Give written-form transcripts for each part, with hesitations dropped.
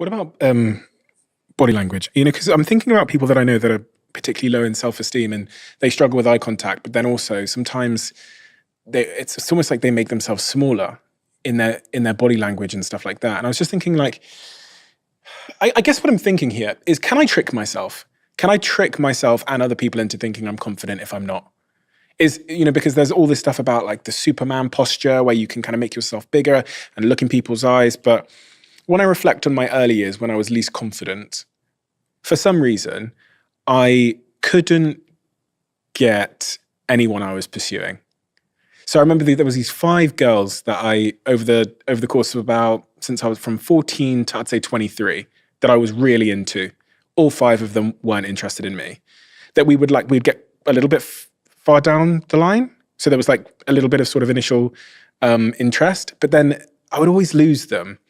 What about body language? Because I'm thinking about people that I know that are particularly low in self-esteem and they struggle with eye contact, but then also sometimes it's almost like they make themselves smaller in their body language and stuff like that. And I was just thinking, like, I guess what I'm thinking here is, can I trick myself? Can I trick myself and other people into thinking I'm confident if I'm not? Because there's all this stuff about like the Superman posture where you can kind of make yourself bigger and look in people's eyes. But when I reflect on my early years when I was least confident, for some reason, I couldn't get anyone I was pursuing. So I remember there was these 5 girls that I, over the course of about, since I was from 14 to I'd say 23, that I was really into. All 5 of them weren't interested in me. That we'd get a little bit far down the line. So there was like a little bit of sort of initial interest, but then I would always lose them.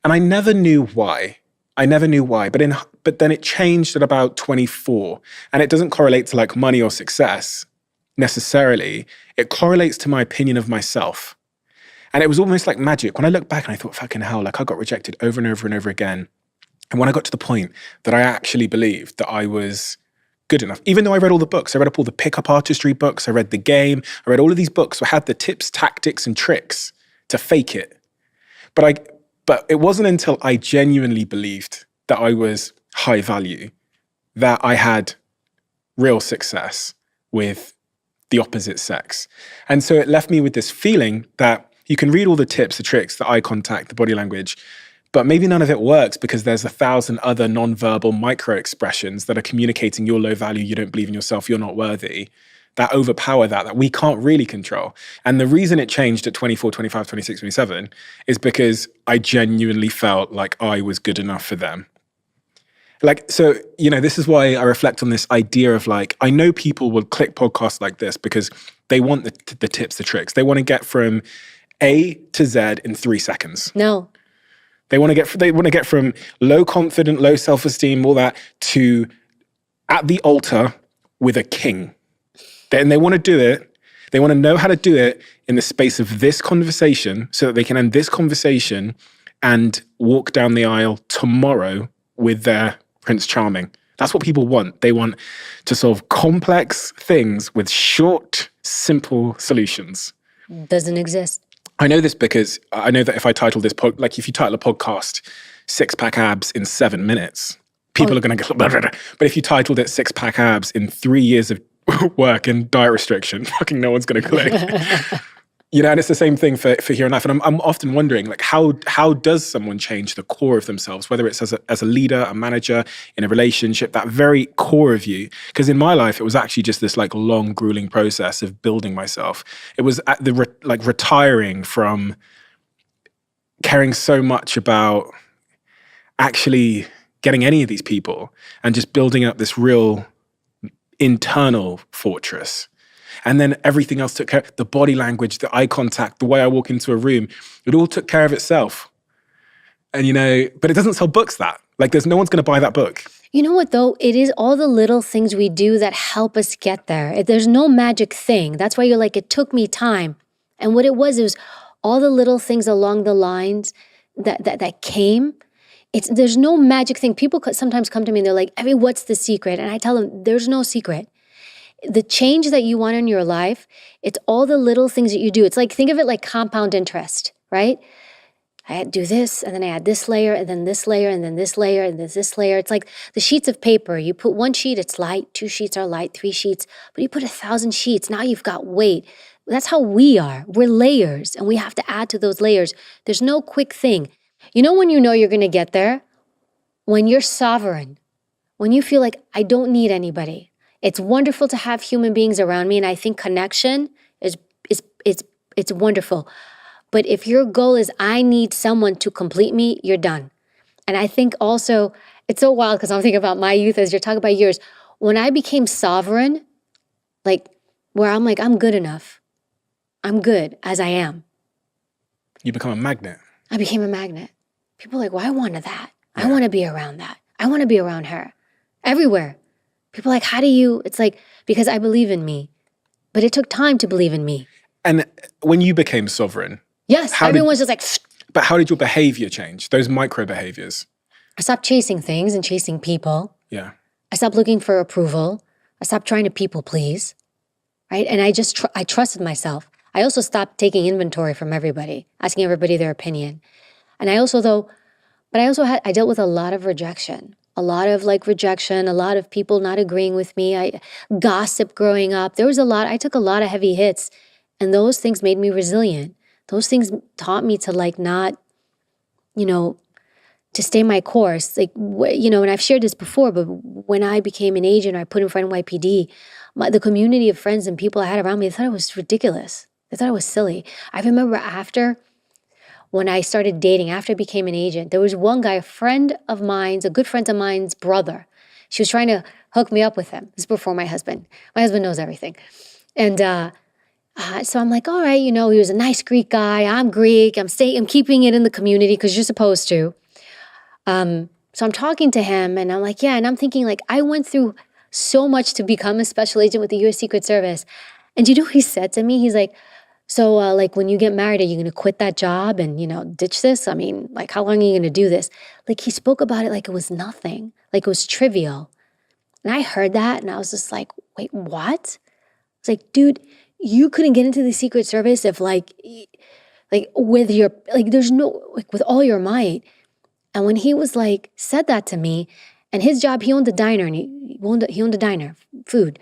And I never knew why. But then it changed at about 24. And it doesn't correlate to like money or success necessarily. It correlates to my opinion of myself. And it was almost like magic. When I look back and I thought, fucking hell, like I got rejected over and over and over again. And when I got to the point that I actually believed that I was good enough, even though I read all the books, I read up all the pickup artistry books, I read The Game, I read all of these books that had the tips, tactics, and tricks to fake it. But it wasn't until I genuinely believed that I was high value that I had real success with the opposite sex. And so it left me with this feeling that you can read all the tips, the tricks, the eye contact, the body language, but maybe none of it works because there's 1,000 other non-verbal micro expressions that are communicating you're low value, you don't believe in yourself, you're not worthy, that overpower that we can't really control. And the reason it changed at 24, 25, 26, 27 is because I genuinely felt like I was good enough for them. Like, so, this is why I reflect on this idea of like, I know people will click podcasts like this because they want the tips, the tricks. They want to get from A to Z in 3 seconds. No. They want to get from low confident, low self-esteem, all that, to at the altar with a king. And they want to do it. They want to know how to do it in the space of this conversation so that they can end this conversation and walk down the aisle tomorrow with their Prince Charming. That's what people want. They want to solve complex things with short, simple solutions. Doesn't exist. I know this because I know that if I title this, if you title a podcast, 6-pack abs in 7 minutes, people are going to go, blah, blah, blah. But if you titled it 6-pack abs in 3 years of work and diet restriction, fucking no one's going to click. And it's the same thing for here and life. And I'm often wondering, like, how does someone change the core of themselves, whether it's as a leader, a manager, in a relationship, that very core of you? Because in my life, it was actually just this like long, grueling process of building myself. It was at the retiring from caring so much about actually getting any of these people and just building up this real internal fortress. And then everything else took care, the body language, the eye contact, the way I walk into a room, it all took care of itself. And, but it doesn't sell books that. Like, there's no one's going to buy that book. You know what, though? It is all the little things we do that help us get there. There's no magic thing. That's why you're like, it took me time. And what it was all the little things along the lines that came. There's no magic thing. People sometimes come to me and they're like, Evy, what's the secret? And I tell them, there's no secret. The change that you want in your life, it's all the little things that you do. It's like, think of it like compound interest, right? I do this, and then I add this layer, and then this layer, and then this layer, and then this layer. It's like the sheets of paper. You put 1 sheet, it's light. 2 sheets are light. 3 sheets. But you put 1,000 sheets, now you've got weight. That's how we are. We're layers, and we have to add to those layers. There's no quick thing. When you know you're going to get there? When you're sovereign. When you feel like, I don't need anybody. It's wonderful to have human beings around me, and I think connection is wonderful. But if your goal is, I need someone to complete me, you're done. And I think also, it's so wild because I'm thinking about my youth as you're talking about yours. When I became sovereign, like where I'm like, I'm good enough. I'm good as I am. You become a magnet. I became a magnet. People are like, well, I wanted that. I want to be around that. I want to be around her. Everywhere. People are like, how do you? It's like, because I believe in me. But it took time to believe in me. And when you became sovereign. Yes, everyone's just like. But how did your behavior change? Those micro behaviors. I stopped chasing things and chasing people. Yeah. I stopped looking for approval. I stopped trying to people please, right? And I just, I trusted myself. I also stopped taking inventory from everybody, asking everybody their opinion. And I also, though, but I also I dealt with a lot of rejection, a lot of rejection, a lot of people not agreeing with me. I gossip growing up. There was a lot, I took a lot of heavy hits, and those things made me resilient. Those things taught me to not, to stay my course. And I've shared this before, but when I became an agent, or I put in front of NYPD, the community of friends and people I had around me, they thought it was ridiculous. They thought it was silly. I remember when I started dating, after I became an agent, there was one guy, a good friend of mine's brother. She was trying to hook me up with him. This is before my husband. My husband knows everything. And so I'm like, all right, he was a nice Greek guy. I'm Greek. I'm keeping it in the community because you're supposed to. So I'm talking to him and I'm like, yeah. And I'm thinking I went through so much to become a special agent with the U.S. Secret Service. And you know what he said to me? He's like, so when you get married, are you going to quit that job and, ditch this? I mean, how long are you going to do this? He spoke about it like it was nothing, like it was trivial. And I heard that and I was just like, wait, what? It's like, dude, you couldn't get into the Secret Service if with your, there's no, with all your might. And when he was said that to me, and his job, he owned a diner and he owned a diner, food.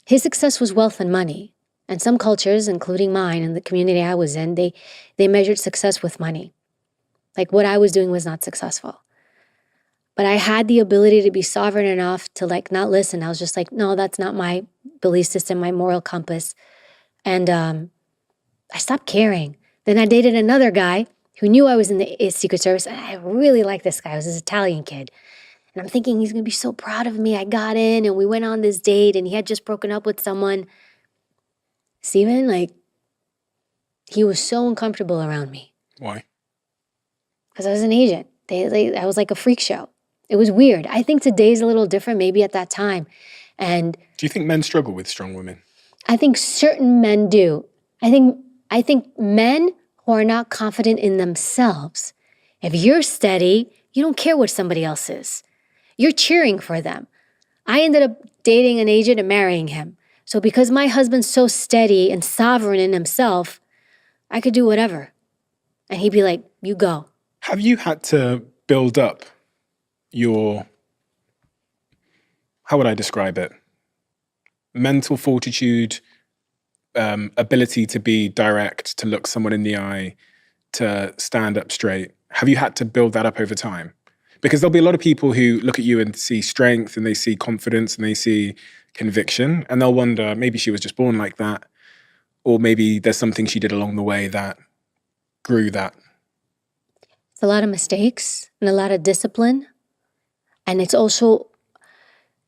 His success was wealth and money. And some cultures, including mine and the community I was in, they measured success with money. What I was doing was not successful. But I had the ability to be sovereign enough to not listen. I was just no, that's not my belief system, my moral compass. And I stopped caring. Then I dated another guy who knew I was in the Secret Service. And I really liked this guy. I was this Italian kid. And I'm thinking he's going to be so proud of me. I got in and we went on this date and he had just broken up with someone. Steven, he was so uncomfortable around me. Why? Because I was an agent. I was like a freak show. It was weird. I think today's a little different, maybe at that time. And do you think men struggle with strong women? I think certain men do. I think men who are not confident in themselves. If you're steady, you don't care what somebody else is. You're cheering for them. I ended up dating an agent and marrying him. So because my husband's so steady and sovereign in himself, I could do whatever. And he'd be like, you go. Have you had to build up your, how would I describe it? Mental fortitude, ability to be direct, to look someone in the eye, to stand up straight. Have you had to build that up over time? Because there'll be a lot of people who look at you and see strength and they see confidence and they see conviction, and they'll wonder, maybe she was just born like that, or maybe there's something she did along the way that grew that. It's a lot of mistakes and a lot of discipline. And it's also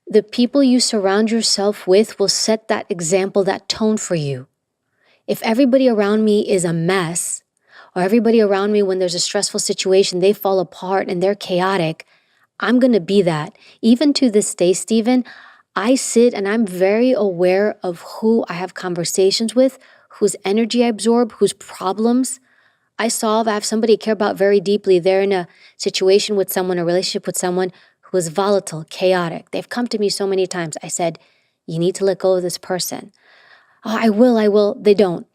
the people you surround yourself with will set that example, that tone for you. If everybody around me is a mess, or everybody around me, when there's a stressful situation, they fall apart and they're chaotic, I'm going to be that. Even to this day, Steven, I sit and I'm very aware of who I have conversations with, whose energy I absorb, whose problems I solve. I have somebody I care about very deeply. They're in a situation with someone, a relationship with someone who is volatile, chaotic. They've come to me so many times. I said, you need to let go of this person. Oh, I will. They don't.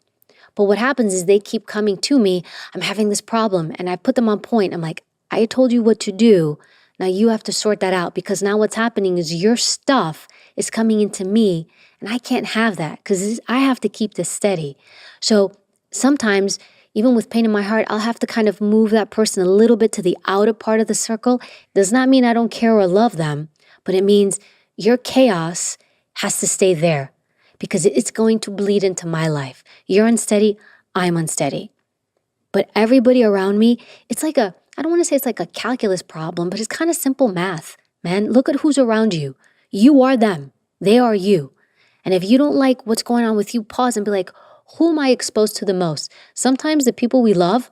But what happens is they keep coming to me. I'm having this problem. And I put them on point. I'm like, I told you what to do. Now you have to sort that out, because now what's happening is your stuff is coming into me and I can't have that because I have to keep this steady. So sometimes, even with pain in my heart, I'll have to kind of move that person a little bit to the outer part of the circle. Does not mean I don't care or love them, but it means your chaos has to stay there because it's going to bleed into my life. You're unsteady, I'm unsteady. But everybody around me, it's I don't want to say it's like a calculus problem, but it's kind of simple math, man. Look at who's around you. You are them. They are you. And if you don't like what's going on with you, pause and be like, who am I exposed to the most? Sometimes the people we love,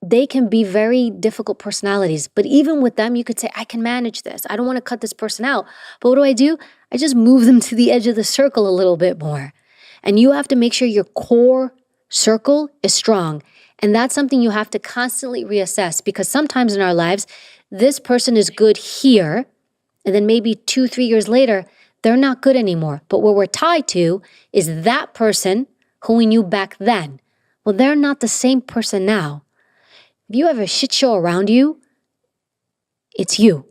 they can be very difficult personalities. But even with them, you could say, I can manage this. I don't want to cut this person out. But what do? I just move them to the edge of the circle a little bit more. And you have to make sure your core circle is strong. And that's something you have to constantly reassess, because sometimes in our lives, this person is good here, and then maybe 2-3 years later, they're not good anymore. But what we're tied to is that person who we knew back then. Well, they're not the same person now. If you have a shit show around you, it's you,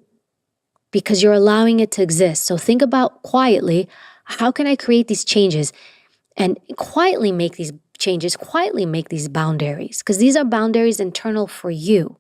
because you're allowing it to exist. So think about quietly, how can I create these changes and quietly make these changes, quietly make these boundaries, because these are boundaries internal for you.